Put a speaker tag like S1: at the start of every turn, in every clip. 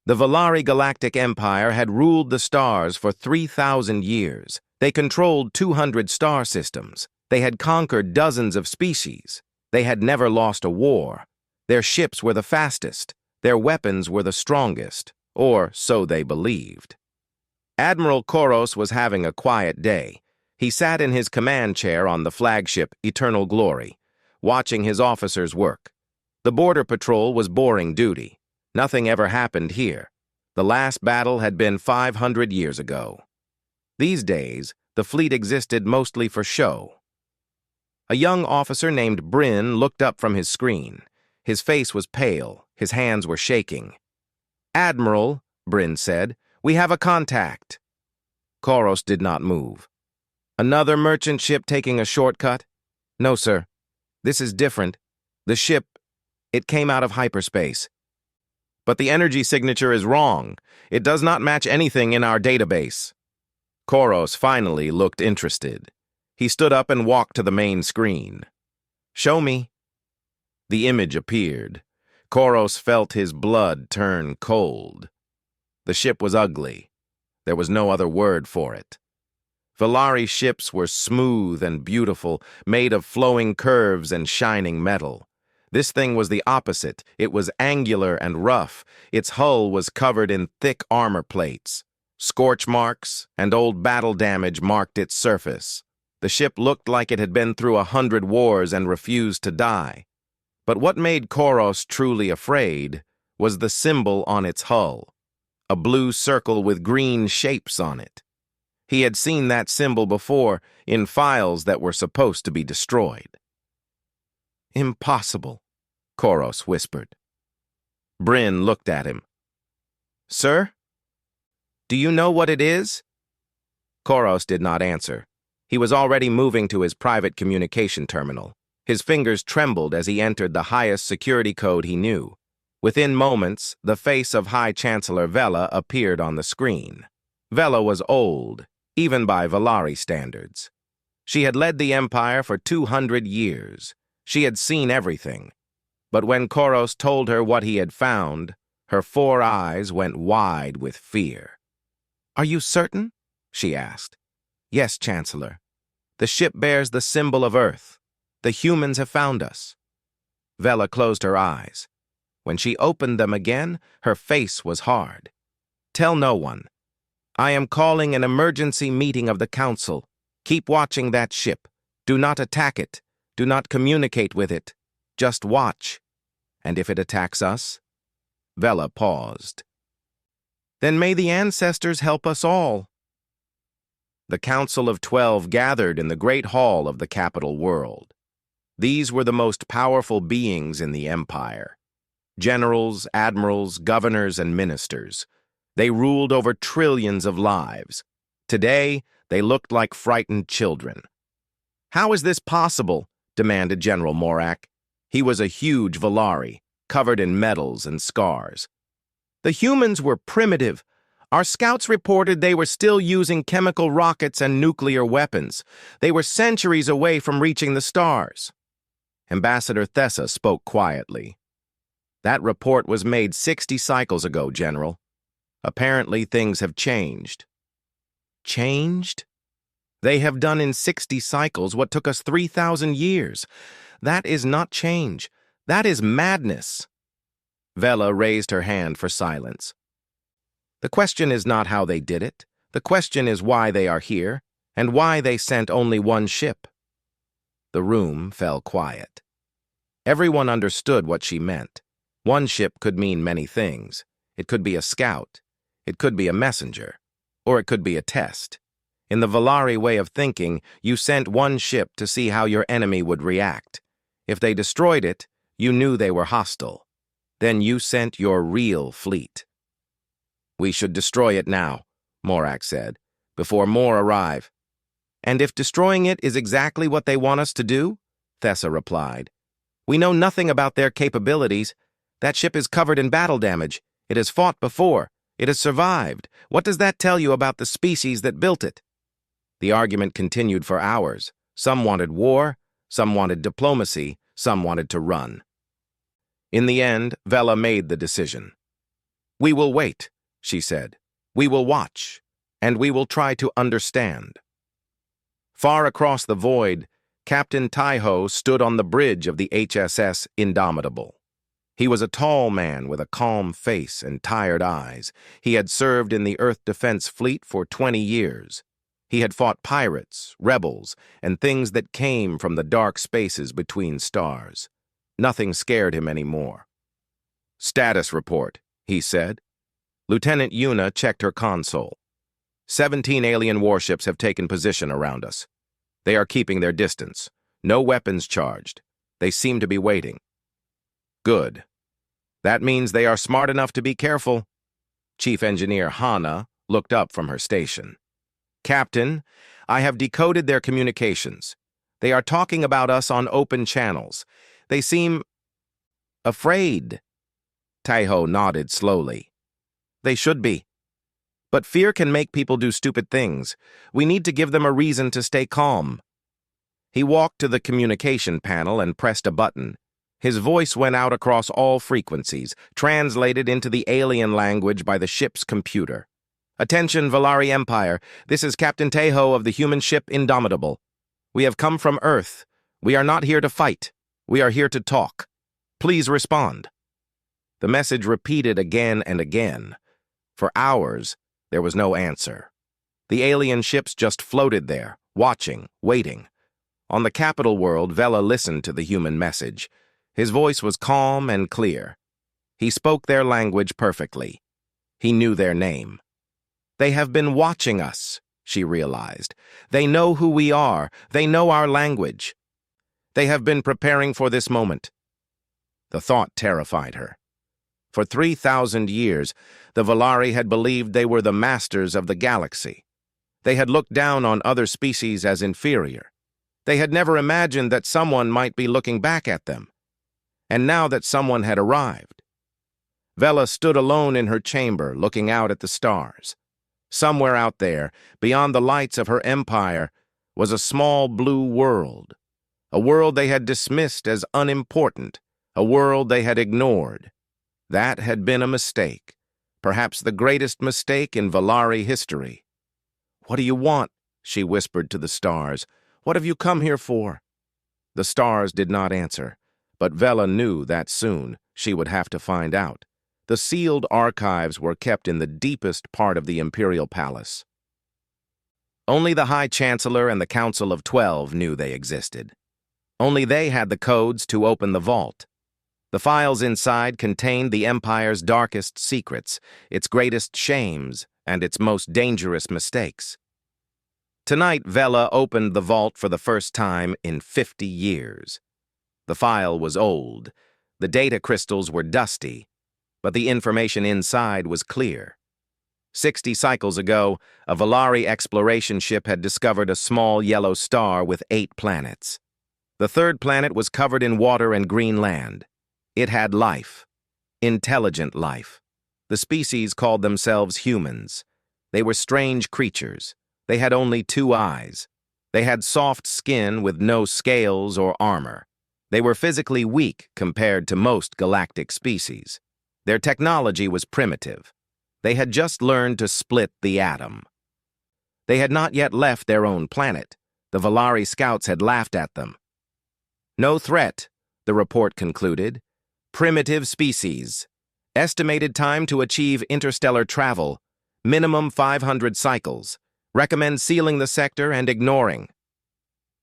S1: The Valari Galactic Empire had ruled the stars for 3,000 years. They controlled 200 star systems. They had conquered dozens of species. They had never lost a war. Their ships were the fastest. Their weapons were the strongest, or so they believed. Admiral Koros was having a quiet day. He sat in his command chair on the flagship Eternal Glory, watching his officers work. The border patrol was boring duty. Nothing ever happened here. The last battle had been 500 years ago. These days, the fleet existed mostly for show. A young officer named Bryn looked up from his screen. His face was pale. His hands were shaking. "Admiral," Bryn said, "we have a contact." Koros did not move. "Another merchant ship taking a shortcut?" "No, sir. This is different. The ship, it came out of hyperspace. But the energy signature is wrong. It does not match anything in our database." Koros finally looked interested. He stood up and walked to the main screen. "Show me." The image appeared. Koros felt his blood turn cold. The ship was ugly. There was no other word for it. Valari ships were smooth and beautiful, made of flowing curves and shining metal. This thing was the opposite. It was angular and rough. Its hull was covered in thick armor plates. Scorch marks and old battle damage marked its surface. The ship looked like it had been through 100 wars and refused to die. But what made Koros truly afraid was the symbol on its hull, a blue circle with green shapes on it. He had seen that symbol before in files that were supposed to be destroyed. "Impossible," Koros whispered. Bryn looked at him. "Sir? Do you know what it is?" Koros did not answer. He was already moving to his private communication terminal. His fingers trembled as he entered the highest security code he knew. Within moments, the face of High Chancellor Vela appeared on the screen. Vela was old, even by Valari standards. She had led the Empire for 200 years. She had seen everything. But when Koros told her what he had found, her 4 eyes went wide with fear. "Are you certain?" she asked. "Yes, Chancellor. The ship bears the symbol of Earth. The humans have found us." Vela closed her eyes. When she opened them again, her face was hard. "Tell no one. I am calling an emergency meeting of the Council. Keep watching that ship. Do not attack it. Do not communicate with it. Just watch. And if it attacks us?" Vela paused. "Then may the ancestors help us all." The Council of 12 gathered in the Great Hall of the capital world. These were the most powerful beings in the Empire. Generals, admirals, governors, and ministers. They ruled over trillions of lives. Today, they looked like frightened children. "How is this possible?" demanded General Morak. He was a huge Valari, covered in medals and scars. "The humans were primitive. Our scouts reported they were still using chemical rockets and nuclear weapons. They were centuries away from reaching the stars." Ambassador Thessa spoke quietly. "That report was made 60 cycles ago, General. Apparently things have changed." "Changed? They have done in 60 cycles what took us 3,000 years. That is not change. That is madness." Vela raised her hand for silence. "The question is not how they did it. The question is why they are here, and why they sent only one ship." The room fell quiet. Everyone understood what she meant. One ship could mean many things. It could be a scout. It could be a messenger. Or it could be a test. In the Valari way of thinking, you sent one ship to see how your enemy would react. If they destroyed it, you knew they were hostile. Then you sent your real fleet. "We should destroy it now," Morak said, "before more arrive." "And if destroying it is exactly what they want us to do?" Thessa replied. "We know nothing about their capabilities. That ship is covered in battle damage. It has fought before. It has survived. What does that tell you about the species that built it?" The argument continued for hours. Some wanted war, some wanted diplomacy, some wanted to run. In the end, Vela made the decision. "We will wait," she said. "We will watch, and we will try to understand." Far across the void, Captain Tai-ho stood on the bridge of the HSS Indomitable. He was a tall man with a calm face and tired eyes. He had served in the Earth Defense Fleet for 20 years. He had fought pirates, rebels, and things that came from the dark spaces between stars. Nothing scared him anymore. "Status report," he said. Lieutenant Yuna checked her console. 17 alien warships have taken position around us. They are keeping their distance. No weapons charged. They seem to be waiting. Good. That means they are smart enough to be careful. Chief Engineer Hana looked up from her station. "Captain, I have decoded their communications. They are talking about us on open channels. They seem afraid." Tai-ho nodded slowly. "They should be. But fear can make people do stupid things. We need to give them a reason to stay calm." He walked to the communication panel and pressed a button. His voice went out across all frequencies, translated into the alien language by the ship's computer. "Attention, Valari Empire. This is Captain Tai-ho of the human ship Indomitable. We have come from Earth. We are not here to fight. We are here to talk. Please respond." The message repeated again and again. For hours, there was no answer. The alien ships just floated there, watching, waiting. On the capital world, Vela listened to the human message. His voice was calm and clear. He spoke their language perfectly. He knew their name. "They have been watching us," she realized. "They know who we are. They know our language. They have been preparing for this moment." The thought terrified her. For 3,000 years, the Valari had believed they were the masters of the galaxy. They had looked down on other species as inferior. They had never imagined that someone might be looking back at them. And now that someone had arrived. Vela stood alone in her chamber, looking out at the stars. Somewhere out there, beyond the lights of her empire, was a small blue world. A world they had dismissed as unimportant, a world they had ignored. That had been a mistake, perhaps the greatest mistake in Valari history. "What do you want?" she whispered to the stars. "What have you come here for?" The stars did not answer, but Vela knew that soon she would have to find out. The sealed archives were kept in the deepest part of the Imperial Palace. Only the High Chancellor and the Council of 12 knew they existed. Only they had the codes to open the vault. The files inside contained the Empire's darkest secrets, its greatest shames, and its most dangerous mistakes. Tonight, Vela opened the vault for the first time in 50 years. The file was old. The data crystals were dusty, but the information inside was clear. 60 cycles ago, a Valari exploration ship had discovered a small yellow star with 8 planets. The third planet was covered in water and green land. It had life, intelligent life. The species called themselves humans. They were strange creatures. They had only 2 eyes. They had soft skin with no scales or armor. They were physically weak compared to most galactic species. Their technology was primitive. They had just learned to split the atom. They had not yet left their own planet. The Valari scouts had laughed at them. "No threat," the report concluded. "Primitive species. Estimated time to achieve interstellar travel. Minimum 500 cycles. Recommend sealing the sector and ignoring."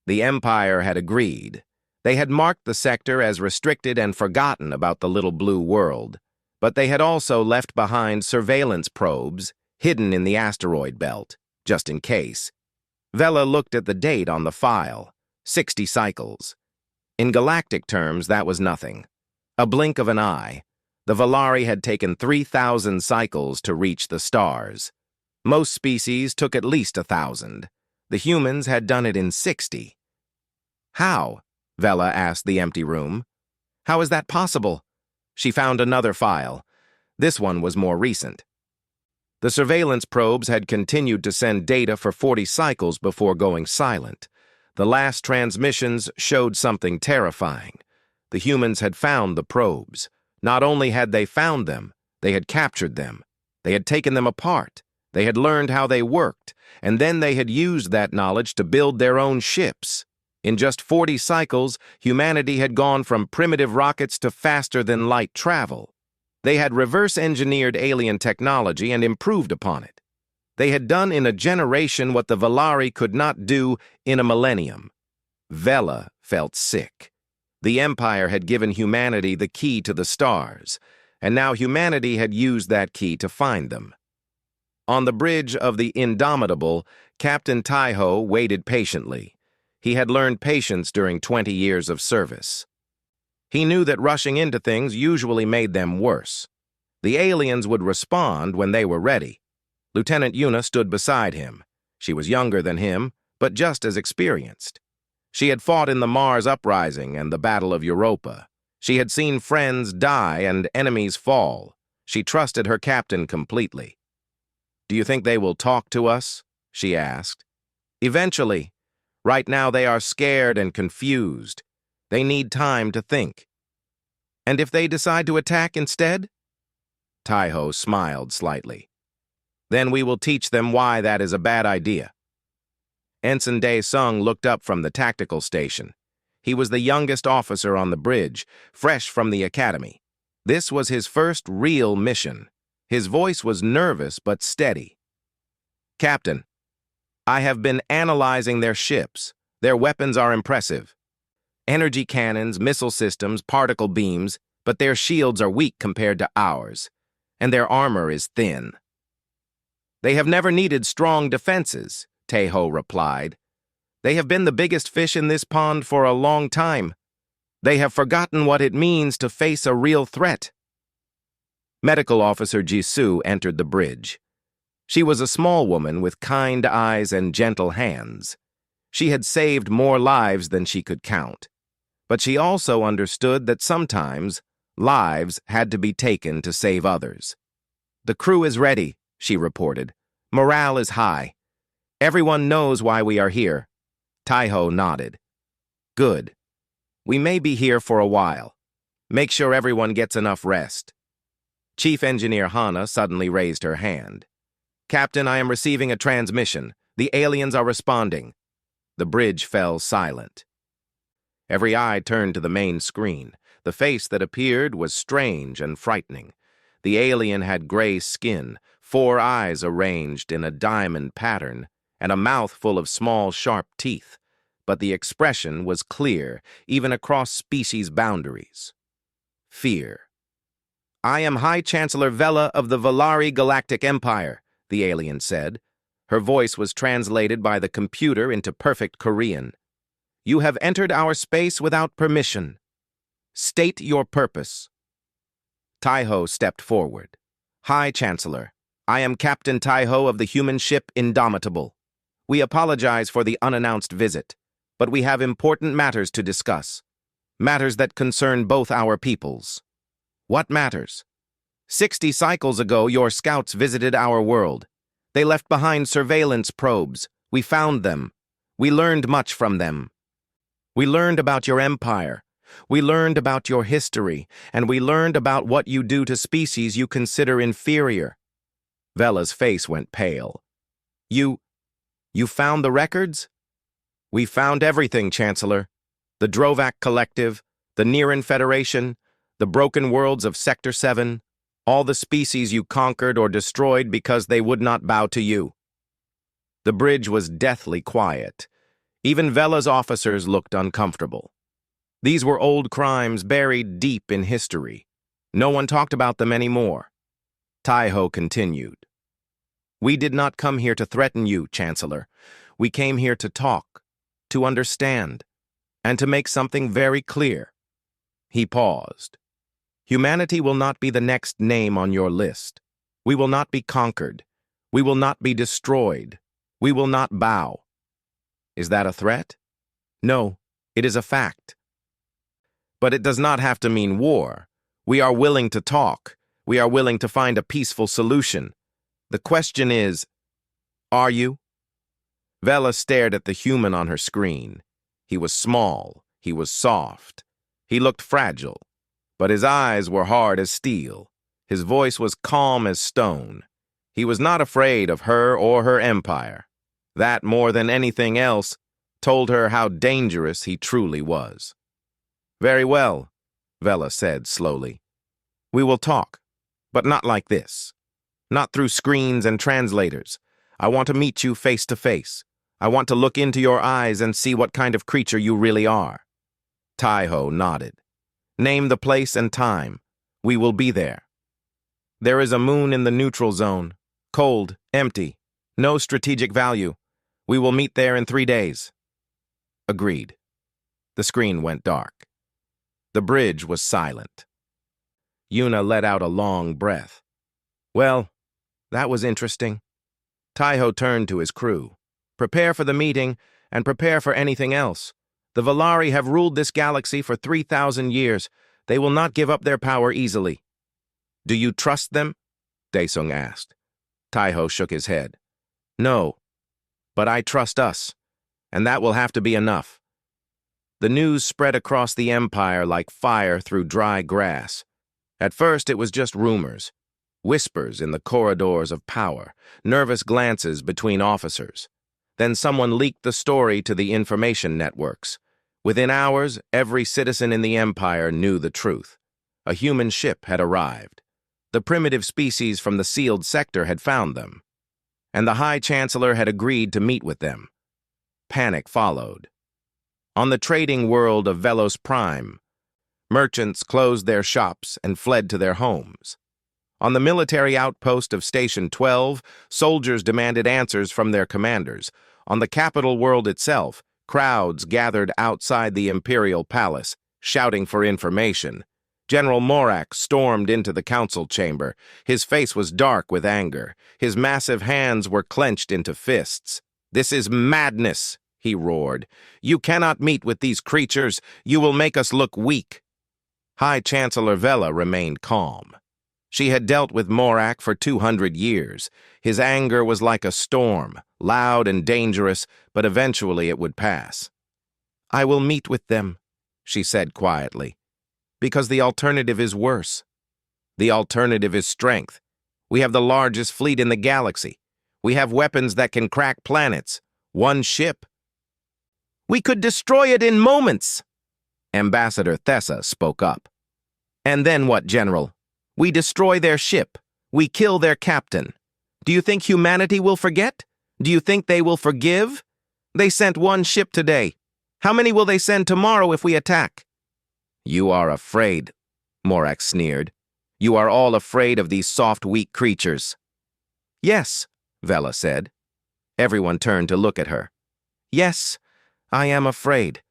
S1: The Empire had agreed. They had marked the sector as restricted and forgotten about the little blue world. But they had also left behind surveillance probes hidden in the asteroid belt, just in case. Vela looked at the date on the file, 60 cycles. In galactic terms, that was nothing. A blink of an eye. The Valari had taken 3,000 cycles to reach the stars. Most species took at least 1,000. The humans had done it in 60. "How?" Vela asked the empty room. "How is that possible?" She found another file. This one was more recent. The surveillance probes had continued to send data for 40 cycles before going silent. The last transmissions showed something terrifying. The humans had found the probes. Not only had they found them, They had captured them. They had taken them apart. They had learned how they worked, and then they had used that knowledge to build their own ships. In just 40 cycles, humanity had gone from primitive rockets to faster-than-light travel. They had reverse-engineered alien technology and improved upon it. They had done in a generation what the Valari could not do in a millennium. Vela felt sick. The Empire had given humanity the key to the stars, and now humanity had used that key to find them. On the bridge of the Indomitable, Captain Taiho waited patiently. He had learned patience during 20 years of service. He knew that rushing into things usually made them worse. The aliens would respond when they were ready. Lieutenant Yuna stood beside him. She was younger than him, but just as experienced. She had fought in the Mars Uprising and the Battle of Europa. She had seen friends die and enemies fall. She trusted her captain completely. "Do you think they will talk to us?" she asked. "Eventually. Right now they are scared and confused. They need time to think." "And if they decide to attack instead?" Taiho smiled slightly. "Then we will teach them why that is a bad idea." Ensign Dae-sung looked up from the tactical station. He was the youngest officer on the bridge, fresh from the academy. This was his first real mission. His voice was nervous but steady. "Captain, I have been analyzing their ships. Their weapons are impressive. Energy cannons, missile systems, particle beams, but their shields are weak compared to ours, and their armor is thin." "They have never needed strong defenses," Taiho replied. "They have been the biggest fish in this pond for a long time. They have forgotten what it means to face a real threat." Medical Officer Jisoo entered the bridge. She was a small woman with kind eyes and gentle hands. She had saved more lives than she could count. But she also understood that sometimes lives had to be taken to save others. "The crew is ready," she reported. "Morale is high. Everyone knows why we are here." Taiho nodded. "Good. We may be here for a while. Make sure everyone gets enough rest." Chief Engineer Hana suddenly raised her hand. "Captain, I am receiving a transmission. The aliens are responding." The bridge fell silent. Every eye turned to the main screen. The face that appeared was strange and frightening. The alien had gray skin, 4 eyes arranged in a diamond pattern, and a mouth full of small, sharp teeth. But the expression was clear, even across species boundaries. Fear. "I am High Chancellor Vela of the Valari Galactic Empire," the alien said. Her voice was translated by the computer into perfect Korean. "You have entered our space without permission. State your purpose." Taiho stepped forward. "High Chancellor, I am Captain Taiho of the human ship Indomitable. We apologize for the unannounced visit, but we have important matters to discuss. Matters that concern both our peoples." "What matters?" 60 cycles ago, your scouts visited our world. They left behind surveillance probes. We found them. We learned much from them. We learned about your empire. We learned about your history, and we learned about what you do to species you consider inferior." Vela's face went pale. You found the records?" "We found everything, Chancellor. The Drovak Collective, the Nearan Federation, the broken worlds of Sector 7, all the species you conquered or destroyed because they would not bow to you." The bridge was deathly quiet. Even Vela's officers looked uncomfortable. These were old crimes buried deep in history. No one talked about them anymore. Taiho continued. "We did not come here to threaten you, Chancellor. We came here to talk, to understand, and to make something very clear." He paused. "Humanity will not be the next name on your list. We will not be conquered. We will not be destroyed. We will not bow." "Is that a threat?" "No, it is a fact." "But it does not have to mean war. We are willing to talk. We are willing to find a peaceful solution. The question is, are you?" Vela stared at the human on her screen. He was small. He was soft. He looked fragile. But his eyes were hard as steel. His voice was calm as stone. He was not afraid of her or her empire. That, more than anything else, told her how dangerous he truly was. "Very well," Vela said slowly. "We will talk, but not like this. Not through screens and translators. I want to meet you face to face. I want to look into your eyes and see what kind of creature you really are." Taiho nodded. "Name the place and time. We will be there." "There is a moon in the neutral zone. Cold, empty, no strategic value. We will meet there in 3 days." Agreed. The screen went dark. The bridge was silent. Yuna let out a long breath. "Well, that was interesting." Taiho turned to his crew. "Prepare for the meeting, and prepare for anything else. The Valari have ruled this galaxy for 3,000 years. They will not give up their power easily." "Do you trust them?" Daesung asked. Taiho shook his head. "No, but I trust us, and that will have to be enough." The news spread across the Empire like fire through dry grass. At first it was just rumors, whispers in the corridors of power, nervous glances between officers. Then someone leaked the story to the information networks. Within hours, every citizen in the Empire knew the truth. A human ship had arrived. The primitive species from the sealed sector had found them, and the High Chancellor had agreed to meet with them. Panic followed. On the trading world of Velos Prime, merchants closed their shops and fled to their homes. On the military outpost of Station 12, soldiers demanded answers from their commanders. On the capital world itself, crowds gathered outside the Imperial Palace, shouting for information. General Morak stormed into the council chamber. His face was dark with anger. His massive hands were clenched into fists. "This is madness," he roared. "You cannot meet with these creatures. You will make us look weak." High Chancellor Vela remained calm. She had dealt with Morak for 200 years. His anger was like a storm, loud and dangerous, but eventually it would pass. "I will meet with them," she said quietly, "because the alternative is worse. The alternative is strength. We have the largest fleet in the galaxy. We have weapons that can crack planets. One ship. We could destroy it in moments." Ambassador Thessa spoke up. "And then what, General? We destroy their ship. We kill their captain. Do you think humanity will forget? Do you think they will forgive? They sent one ship today. How many will they send tomorrow if we attack?" "You are afraid," Morak sneered. "You are all afraid of these soft, weak creatures." "Yes," Vela said. Everyone turned to look at her. "Yes, I am afraid.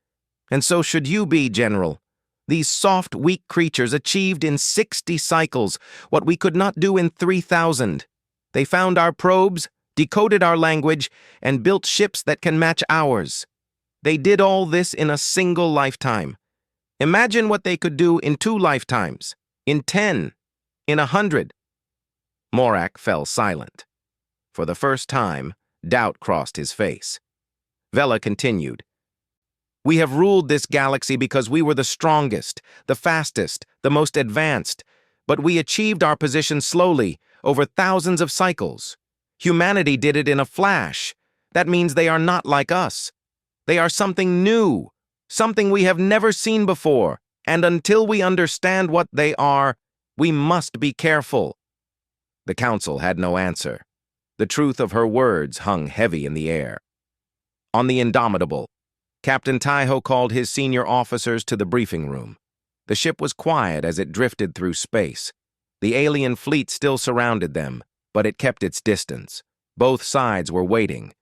S1: And so should you be, General. These soft, weak creatures achieved in 60 cycles what we could not do in 3,000. They found our probes, decoded our language, and built ships that can match ours. They did all this in a single lifetime. Imagine what they could do in 2 lifetimes, in 10, in 100. Morak fell silent. For the first time, doubt crossed his face. Vela continued. "We have ruled this galaxy because we were the strongest, the fastest, the most advanced, but we achieved our position slowly, over thousands of cycles. Humanity did it in a flash. That means they are not like us. They are something new, something we have never seen before, and until we understand what they are, we must be careful." The council had no answer. The truth of her words hung heavy in the air. On the Indomitable, Captain Taiho called his senior officers to the briefing room. The ship was quiet as it drifted through space. The alien fleet still surrounded them, but it kept its distance. Both sides were waiting.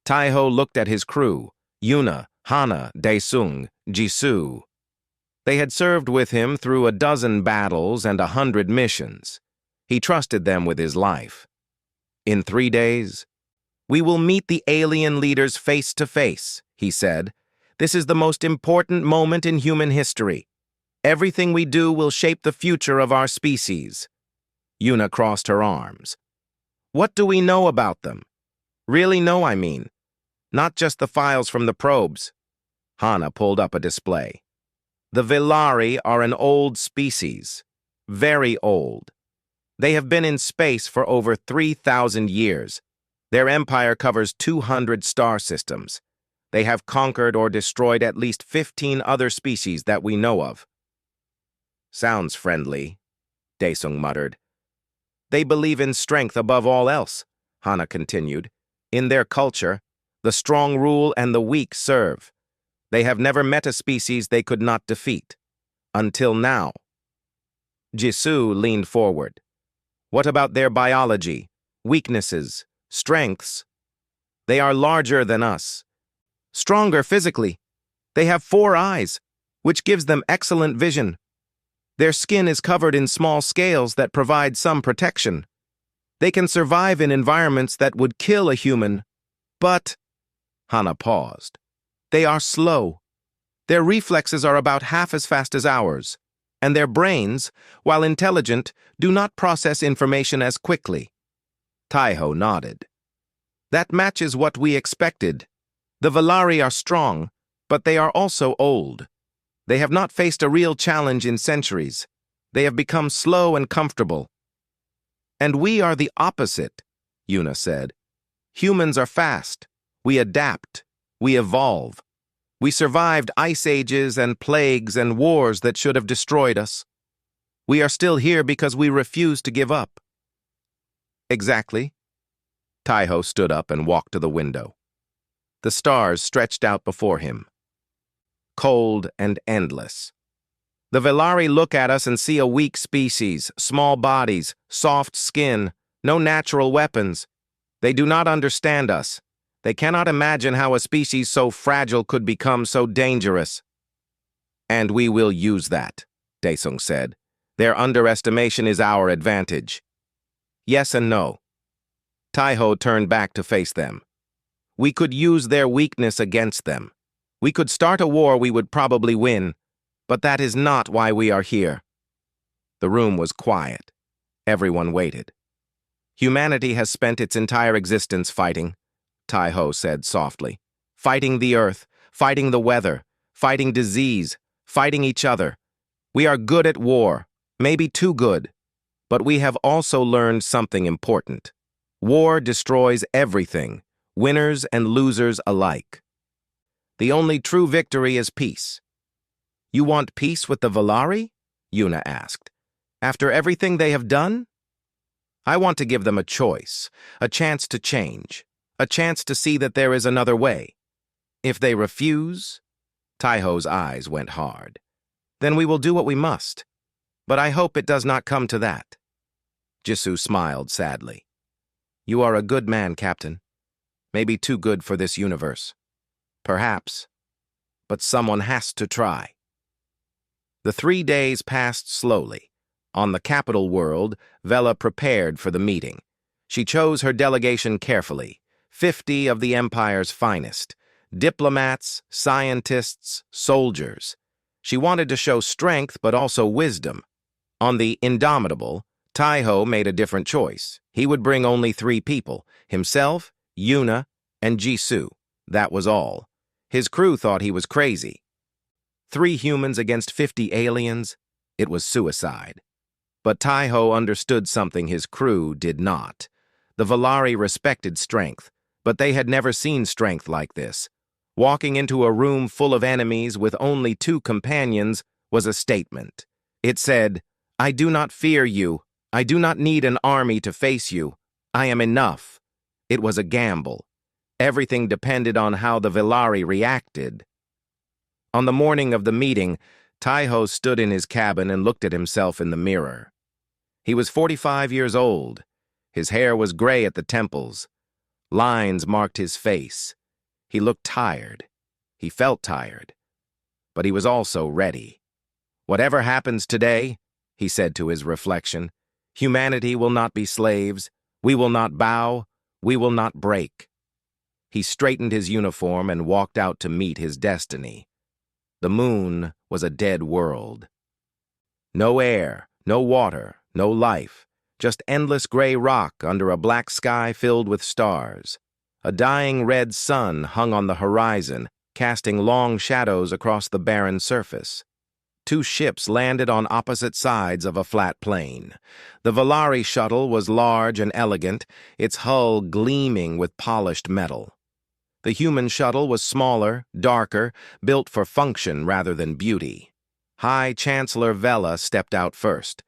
S1: Taiho looked at his crew, Yuna, Hana, Daesung, Jisoo. They had served with him through a dozen battles and 100 missions. He trusted them with his life. "In 3 days, we will meet the alien leaders face to face," he said. "This is the most important moment in human history. Everything we do will shape the future of our species." Yuna crossed her arms. "What do we know about them? Really know, I mean. Not just the files from the probes." Hana pulled up a display. "The Velari are an old species. Very old. They have been in space for over 3,000 years. Their empire covers 200 star systems. They have conquered or destroyed at least 15 other species that we know of. Sounds friendly, Daesung muttered. They believe in strength above all else, Hana continued. In their culture, the strong rule and the weak serve. They have never met a species they could not defeat. Until now. Jisoo leaned forward. What about their biology, weaknesses, strengths? They are larger than us. Stronger physically. They have 4 eyes, which gives them excellent vision. Their skin is covered in small scales that provide some protection. They can survive in environments that would kill a human. But, Hana paused, they are slow. Their reflexes are about half as fast as ours, and their brains, while intelligent, do not process information as quickly. Taiho nodded. That matches what we expected. The Valari are strong, but they are also old. They have not faced a real challenge in centuries. They have become slow and comfortable. And we are the opposite, Yuna said. Humans are fast. We adapt. We evolve. We survived ice ages and plagues and wars that should have destroyed us. We are still here because we refuse to give up. Exactly. Taiho stood up and walked to the window. The stars stretched out before him. Cold and endless. The Velari look at us and see a weak species, small bodies, soft skin, no natural weapons. They do not understand us. They cannot imagine how a species so fragile could become so dangerous. And we will use that, Daesung said. Their underestimation is our advantage. Yes and no. Taiho turned back to face them. We could use their weakness against them. We could start a war we would probably win, but that is not why we are here. The room was quiet. Everyone waited. Humanity has spent its entire existence fighting, Taiho said softly. Fighting the earth, fighting the weather, fighting disease, fighting each other. We are good at war, maybe too good, but we have also learned something important. War destroys everything, winners and losers alike. The only true victory is peace. You want peace with the Valari? Yuna asked. After everything they have done? I want to give them a choice, a chance to change, a chance to see that there is another way. If they refuse, Taiho's eyes went hard. Then we will do what we must. But I hope it does not come to that. Jisoo smiled sadly. You are a good man, Captain. Maybe too good for this universe. Perhaps. But someone has to try. The 3 days passed slowly. On the capital world, Vela prepared for the meeting. She chose her delegation carefully, 50 of the Empire's finest, diplomats, scientists, soldiers. She wanted to show strength but also wisdom. On the Indomitable, Taiho made a different choice. He would bring only 3 people, himself, Yuna, and Jisoo. That was all. His crew thought he was crazy. 3 humans against 50 aliens? It was suicide. But Taiho understood something his crew did not. The Valari respected strength, but they had never seen strength like this. Walking into a room full of enemies with only 2 companions was a statement. It said, I do not fear you. I do not need an army to face you. I am enough. It was a gamble. Everything depended on how the Valari reacted. On the morning of the meeting, Taiho stood in his cabin and looked at himself in the mirror. He was 45 years old. His hair was gray at the temples. Lines marked his face. He looked tired. He felt tired. But he was also ready. Whatever happens today, he said to his reflection, humanity will not be slaves. We will not bow. We will not break. He straightened his uniform and walked out to meet his destiny. The moon was a dead world. No air, no water, no life, just endless gray rock under a black sky filled with stars. A dying red sun hung on the horizon, casting long shadows across the barren surface. Two ships landed on opposite sides of a flat plain. The Valari shuttle was large and elegant, its hull gleaming with polished metal. The human shuttle was smaller, darker, built for function rather than beauty. High Chancellor Vela stepped out first.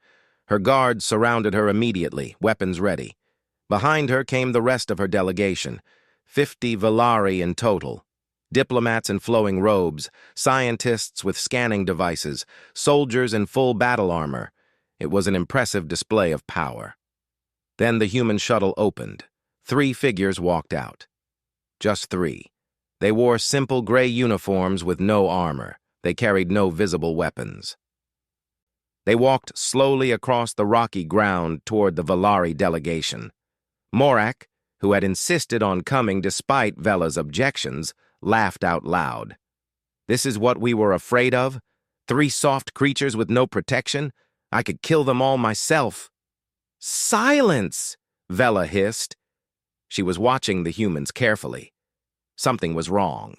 S1: Her guards surrounded her immediately, weapons ready. Behind her came the rest of her delegation, 50 Valari in total. Diplomats in flowing robes, scientists with scanning devices, soldiers in full battle armor. It was an impressive display of power. Then the human shuttle opened. 3 figures walked out. Just 3. They wore simple gray uniforms with no armor. They carried no visible weapons. They walked slowly across the rocky ground toward the Valari delegation. Morak, who had insisted on coming despite Vela's objections, laughed out loud. "This is what we were afraid of? 3 soft creatures with no protection? I could kill them all myself." "Silence!" Vela hissed. She was watching the humans carefully. Something was wrong.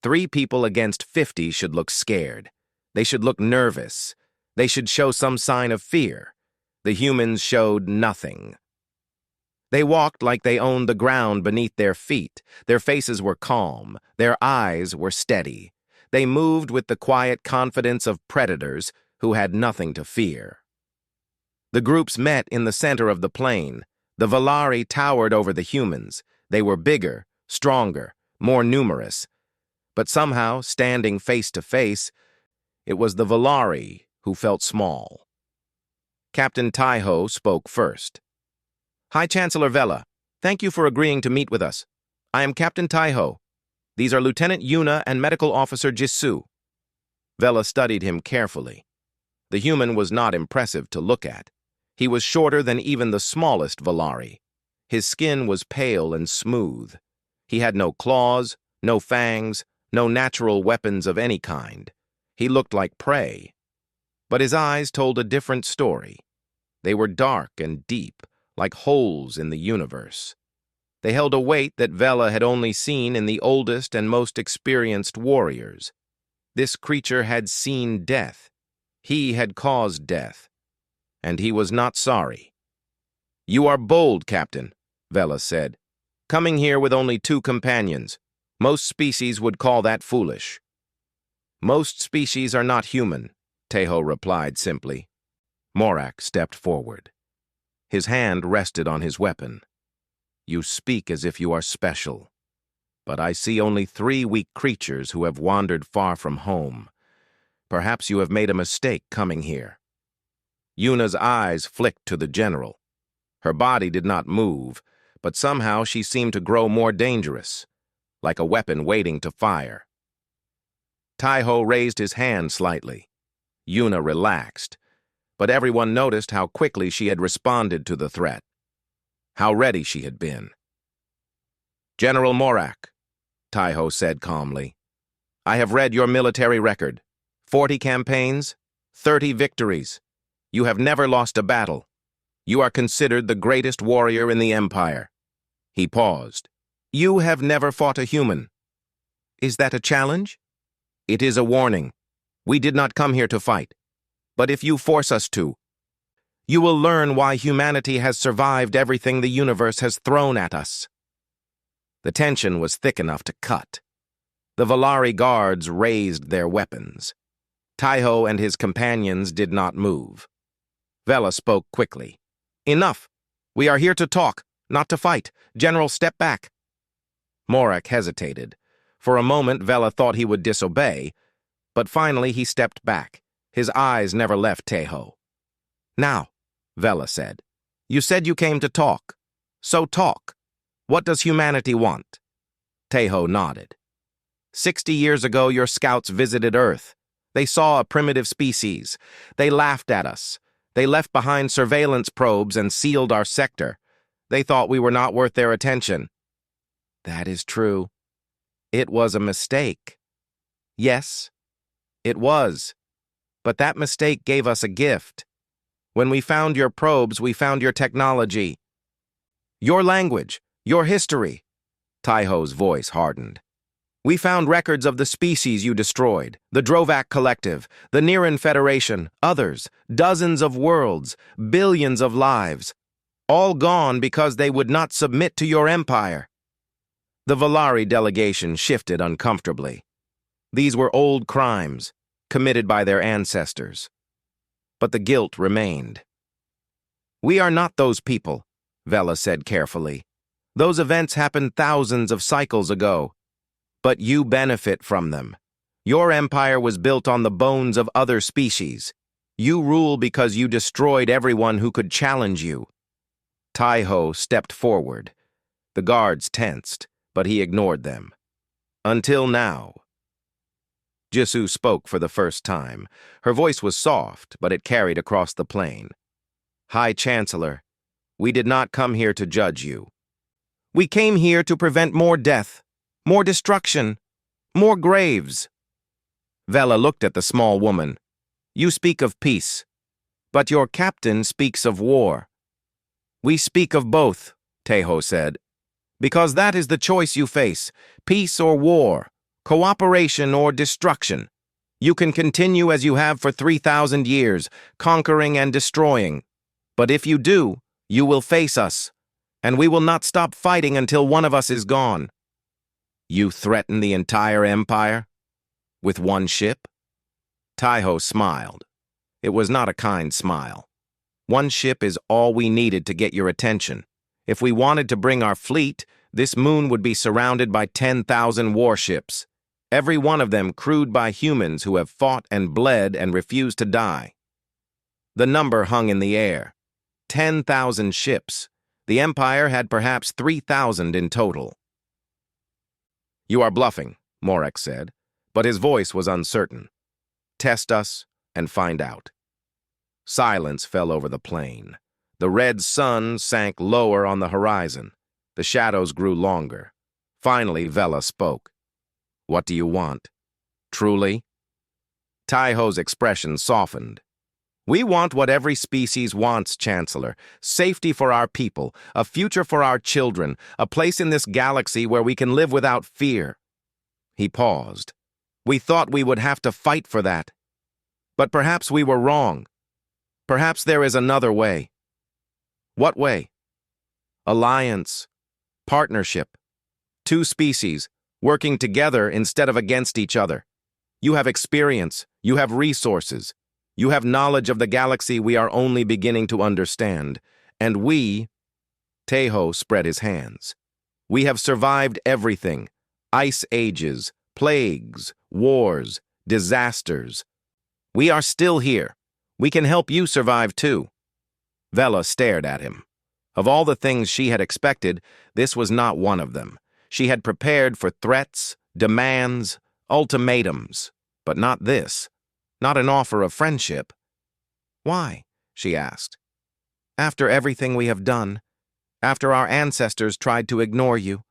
S1: 3 people against 50 should look scared. They should look nervous. They should show some sign of fear. The humans showed nothing. They walked like they owned the ground beneath their feet. Their faces were calm. Their eyes were steady. They moved with the quiet confidence of predators who had nothing to fear. The groups met in the center of the plain. The Valari towered over the humans. They were bigger, stronger, more numerous. But somehow, standing face to face, it was the Valari who felt small. Captain Taiho spoke first. "High Chancellor Vela, thank you for agreeing to meet with us. I am Captain Taiho. These are Lieutenant Yuna and Medical Officer Jisoo." Vela studied him carefully. The human was not impressive to look at. He was shorter than even the smallest Valari. His skin was pale and smooth. He had no claws, no fangs, no natural weapons of any kind. He looked like prey. But his eyes told a different story. They were dark and deep, like holes in the universe. They held a weight that Vela had only seen in the oldest and most experienced warriors. This creature had seen death. He had caused death. And he was not sorry. "You are bold, Captain," Vela said, "coming here with only 2 companions. Most species would call that foolish." "Most species are not human," Taiho replied simply. Morak stepped forward. His hand rested on his weapon. "You speak as if you are special. But I see only 3 weak creatures who have wandered far from home. Perhaps you have made a mistake coming here." Yuna's eyes flicked to the general. Her body did not move, but somehow she seemed to grow more dangerous, like a weapon waiting to fire. Taiho raised his hand slightly. Yuna relaxed, but everyone noticed how quickly she had responded to the threat, how ready she had been. "General Morak," Taiho said calmly, "I have read your military record. 40 campaigns, 30 victories. You have never lost a battle. You are considered the greatest warrior in the Empire." He paused. "You have never fought a human. Is that a challenge?" "It is a warning. We did not come here to fight. But if you force us to, you will learn why humanity has survived everything the universe has thrown at us." The tension was thick enough to cut. The Valari guards raised their weapons. Taiho and his companions did not move. Vela spoke quickly. "Enough. We are here to talk, not to fight. General, step back." Morak hesitated. For a moment, Vela thought he would disobey, but finally he stepped back. His eyes never left Taiho. "Now," Vela said, "you said you came to talk. So talk. What does humanity want?" Taiho nodded. 60 years ago, your scouts visited Earth. They saw a primitive species. They laughed at us. They left behind surveillance probes and sealed our sector. They thought we were not worth their attention." "That is true. It was a mistake." "Yes, it was. But that mistake gave us a gift. When we found your probes, we found your technology. Your language, your history." Taiho's voice hardened. We found records of the species you destroyed, the Drovak Collective, the Niran Federation, others, dozens of worlds, billions of lives, all gone because they would not submit to your empire." The Valari delegation shifted uncomfortably. These were old crimes, committed by their ancestors. But the guilt remained. "We are not those people," Vela said carefully. "Those events happened thousands of cycles ago. But you benefit from them. Your empire was built on the bones of other species. You rule because you destroyed everyone who could challenge you." Taiho stepped forward. The guards tensed, but he ignored them. "Until now." Jisoo spoke for the first time. Her voice was soft, but it carried across the plain. "High Chancellor, we did not come here to judge you. We came here to prevent more death, more destruction, more graves." Vela looked at the small woman. "You speak of peace, but your captain speaks of war." "We speak of both," Taiho said, "because that is the choice you face, peace or war, cooperation or destruction. You can continue as you have for 3,000 years, conquering and destroying. But if you do, you will face us, and we will not stop fighting until one of us is gone." "You threaten the entire empire? With one ship?" Taiho smiled. It was not a kind smile. "One ship is all we needed to get your attention. If we wanted to bring our fleet, this moon would be surrounded by 10,000 warships, every one of them crewed by humans who have fought and bled and refused to die." The number hung in the air. 10,000 ships. The Empire had perhaps 3,000 in total. "You are bluffing," Morek said, but his voice was uncertain. "Test us and find out." Silence fell over the plain. The red sun sank lower on the horizon. The shadows grew longer. Finally, Vela spoke. "What do you want? Truly?" Taiho's expression softened. "We want what every species wants, Chancellor. Safety for our people, a future for our children, a place in this galaxy where we can live without fear." He paused. "We thought we would have to fight for that. But perhaps we were wrong. Perhaps there is another way." "What way?" "Alliance. Partnership. Two species, working together instead of against each other. You have experience, you have resources, you have knowledge of the galaxy we are only beginning to understand. And we," Taiho spread his hands, "we have survived everything. Ice ages, plagues, wars, disasters. We are still here. We can help you survive too." Vela stared at him. Of all the things she had expected, this was not one of them. She had prepared for threats, demands, ultimatums, but not this. Not an offer of friendship. "Why?" she asked. "After everything we have done, after our ancestors tried to ignore you,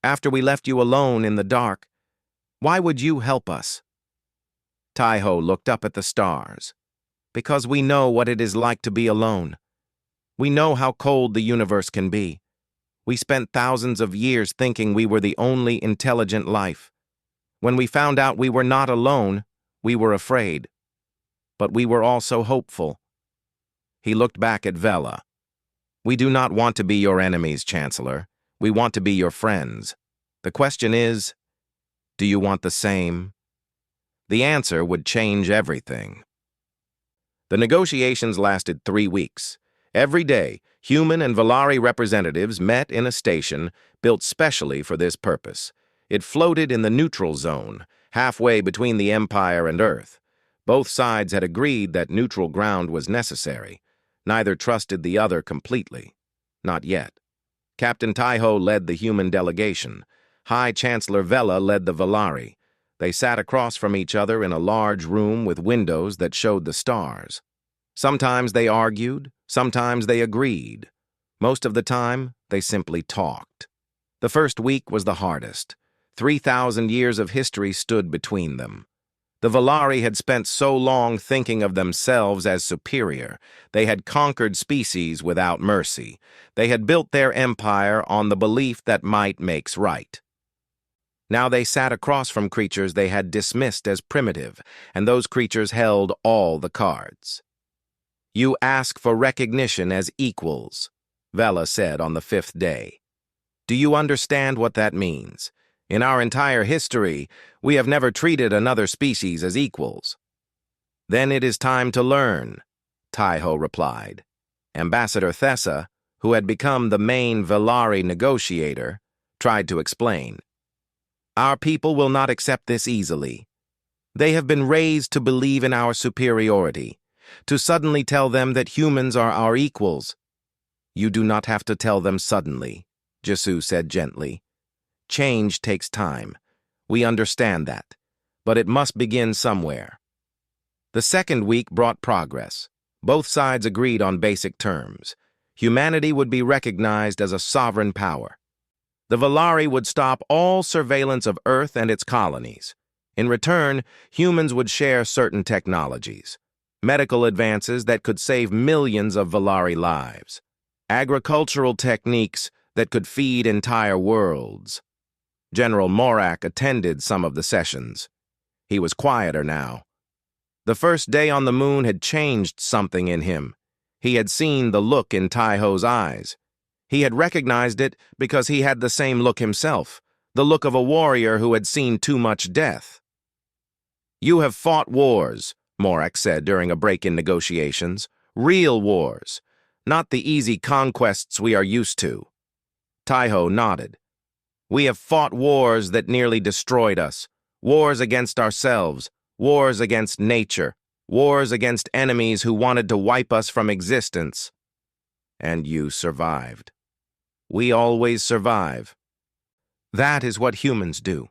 S1: after we left you alone in the dark, why would you help us?" Taiho looked up at the stars. "Because we know what it is like to be alone. We know how cold the universe can be. We spent thousands of years thinking we were the only intelligent life. When we found out we were not alone, we were afraid. But we were also hopeful." He looked back at Vela. "We do not want to be your enemies, Chancellor. We want to be your friends. The question is, do you want the same?" The answer would change everything. The negotiations lasted 3 weeks. Every day, human and Valari representatives met in a station built specially for this purpose. It floated in the neutral zone, halfway between the Empire and Earth. Both sides had agreed that neutral ground was necessary. Neither trusted the other completely. Not yet. Captain Taiho led the human delegation. High Chancellor Vela led the Valari. They sat across from each other in a large room with windows that showed the stars. Sometimes they argued, sometimes they agreed. Most of the time, they simply talked. The first week was the hardest. 3,000 years of history stood between them. The Valari had spent so long thinking of themselves as superior. They had conquered species without mercy. They had built their empire on the belief that might makes right. Now they sat across from creatures they had dismissed as primitive, and those creatures held all the cards. "You ask for recognition as equals," Vela said on the 5th day. "Do you understand what that means? In our entire history, we have never treated another species as equals." "Then it is time to learn," Taiho replied. Ambassador Thessa, who had become the main Velari negotiator, tried to explain. "Our people will not accept this easily. They have been raised to believe in our superiority. To suddenly tell them that humans are our equals—" "You do not have to tell them suddenly," Jesu said gently. "Change takes time. We understand that. But it must begin somewhere." The 2nd week brought progress. Both sides agreed on basic terms. Humanity would be recognized as a sovereign power. The Velari would stop all surveillance of Earth and its colonies. In return, humans would share certain technologies. Medical advances that could save millions of Velari lives. Agricultural techniques that could feed entire worlds. General Morak attended some of the sessions. He was quieter now. The first day on the moon had changed something in him. He had seen the look in Taiho's eyes. He had recognized it because he had the same look himself, the look of a warrior who had seen too much death. "You have fought wars," Morak said during a break in negotiations. "Real wars, not the easy conquests we are used to." Taiho nodded. "We have fought wars that nearly destroyed us, wars against ourselves, wars against nature, wars against enemies who wanted to wipe us from existence. And you survived. We always survive. That is what humans do."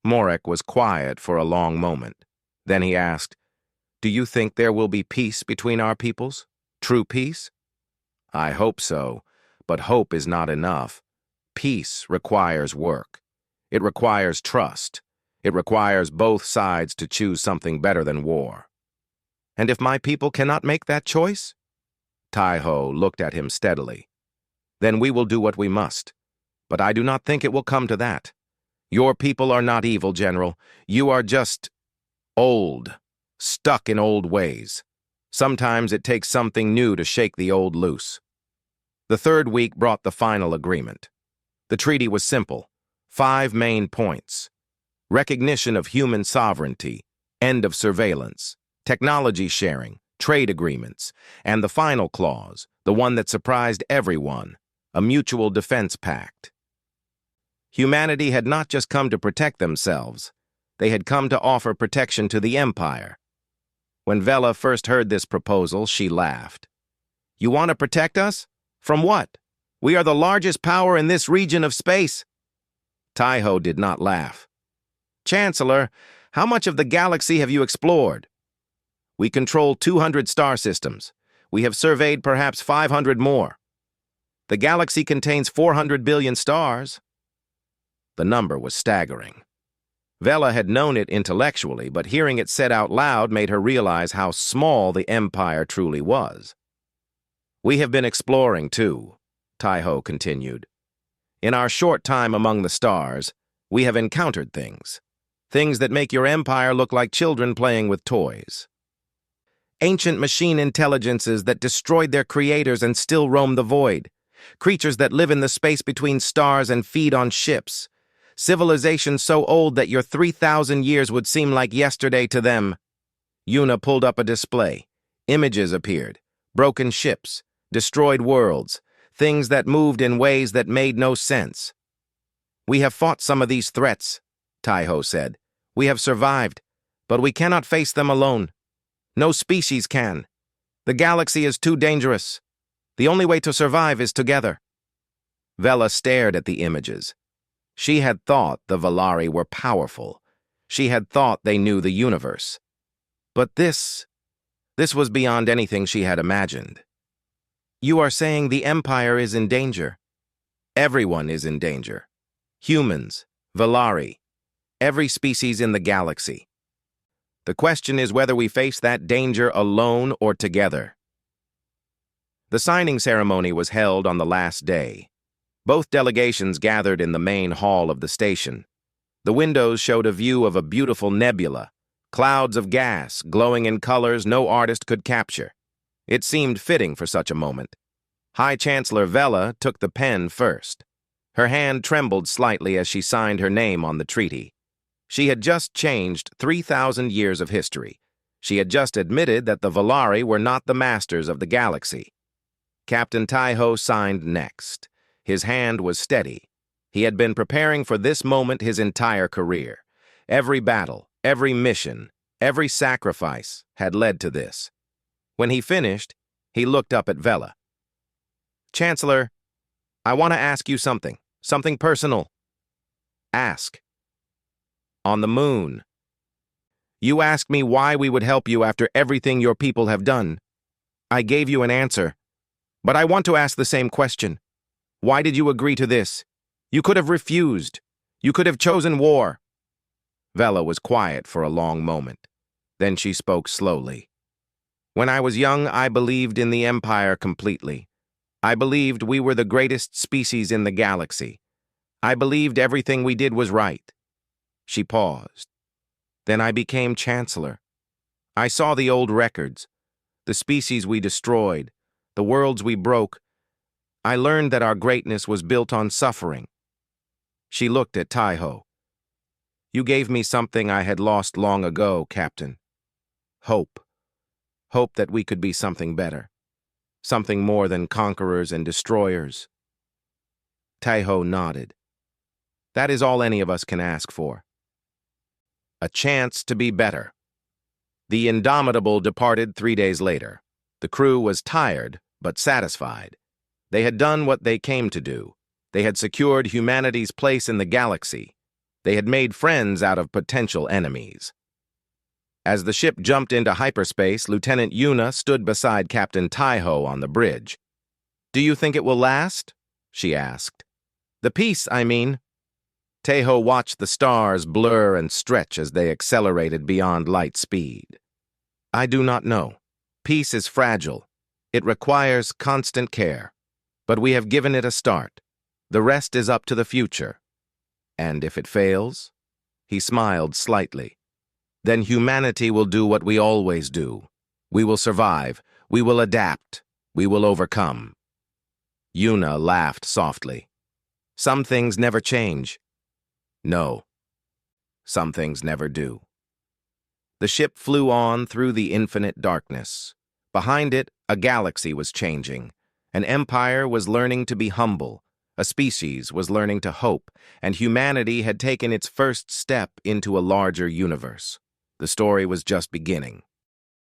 S1: Morak was quiet for a long moment. Then he asked, "Do you think there will be peace between our peoples? True peace?" "I hope so, but hope is not enough. Peace requires work. It requires trust. It requires both sides to choose something better than war." "And if my people cannot make that choice?" Taiho looked at him steadily. "Then we will do what we must. But I do not think it will come to that. Your people are not evil, General. You are just old, stuck in old ways. Sometimes it takes something new to shake the old loose." The 3rd week brought the final agreement. The treaty was simple. 5 main points. Recognition of human sovereignty, end of surveillance, technology sharing, trade agreements, and the final clause, the one that surprised everyone, a mutual defense pact. Humanity had not just come to protect themselves. They had come to offer protection to the Empire. When Vela first heard this proposal, she laughed. "You want to protect us? From what? We are the largest power in this region of space." Taiho did not laugh. "Chancellor, how much of the galaxy have you explored?" "We control 200 star systems. We have surveyed perhaps 500 more. The galaxy contains 400 billion stars." The number was staggering. Vela had known it intellectually, but hearing it said out loud made her realize how small the Empire truly was. "We have been exploring, too," Taiho continued. "In our short time among the stars, we have encountered things. Things that make your empire look like children playing with toys. Ancient machine intelligences that destroyed their creators and still roam the void. Creatures that live in the space between stars and feed on ships. Civilizations so old that your 3,000 years would seem like yesterday to them." Yuna pulled up a display. Images appeared. Broken ships, destroyed worlds, things that moved in ways that made no sense. "We have fought some of these threats," Taiho said. "We have survived, but we cannot face them alone. No species can. The galaxy is too dangerous. The only way to survive is together." Vela stared at the images. She had thought the Velari were powerful. She had thought they knew the universe. But this was beyond anything she had imagined. "You are saying the Empire is in danger?" "Everyone is in danger. Humans, Velari, every species in the galaxy. The question is whether we face that danger alone or together." The signing ceremony was held on the last day. Both delegations gathered in the main hall of the station. The windows showed a view of a beautiful nebula, clouds of gas glowing in colors no artist could capture. It seemed fitting for such a moment. High Chancellor Vela took the pen first. Her hand trembled slightly as she signed her name on the treaty. She had just changed 3,000 years of history. She had just admitted that the Volari were not the masters of the galaxy. Captain Taiho signed next. His hand was steady. He had been preparing for this moment his entire career. Every battle, every mission, every sacrifice had led to this. When he finished, he looked up at Vela. "Chancellor, I want to ask you something personal." "Ask." "On the moon. You asked me why we would help you after everything your people have done. I gave you an answer. But I want to ask the same question. Why did you agree to this? You could have refused. You could have chosen war." Vela was quiet for a long moment. Then she spoke slowly. "When I was young, I believed in the Empire completely. I believed we were the greatest species in the galaxy. I believed everything we did was right." She paused. "Then I became Chancellor. I saw the old records, the species we destroyed, the worlds we broke. I learned that our greatness was built on suffering." She looked at Taiho. "You gave me something I had lost long ago, Captain. Hope. Hope that we could be something better. Something more than conquerors and destroyers." Taiho nodded. "That is all any of us can ask for. A chance to be better." The Indomitable departed 3 days later. The crew was tired, but satisfied. They had done what they came to do. They had secured humanity's place in the galaxy. They had made friends out of potential enemies. As the ship jumped into hyperspace, Lieutenant Yuna stood beside Captain Taiho on the bridge. "Do you think it will last?" she asked. "The peace, I mean." Taiho watched the stars blur and stretch as they accelerated beyond light speed. "I do not know. Peace is fragile. It requires constant care. But we have given it a start. The rest is up to the future. And if it fails?" He smiled slightly. "Then humanity will do what we always do. We will survive. We will adapt. We will overcome." Yuna laughed softly. "Some things never change." "No. Some things never do." The ship flew on through the infinite darkness. Behind it, a galaxy was changing. An empire was learning to be humble. A species was learning to hope, and humanity had taken its first step into a larger universe. The story was just beginning.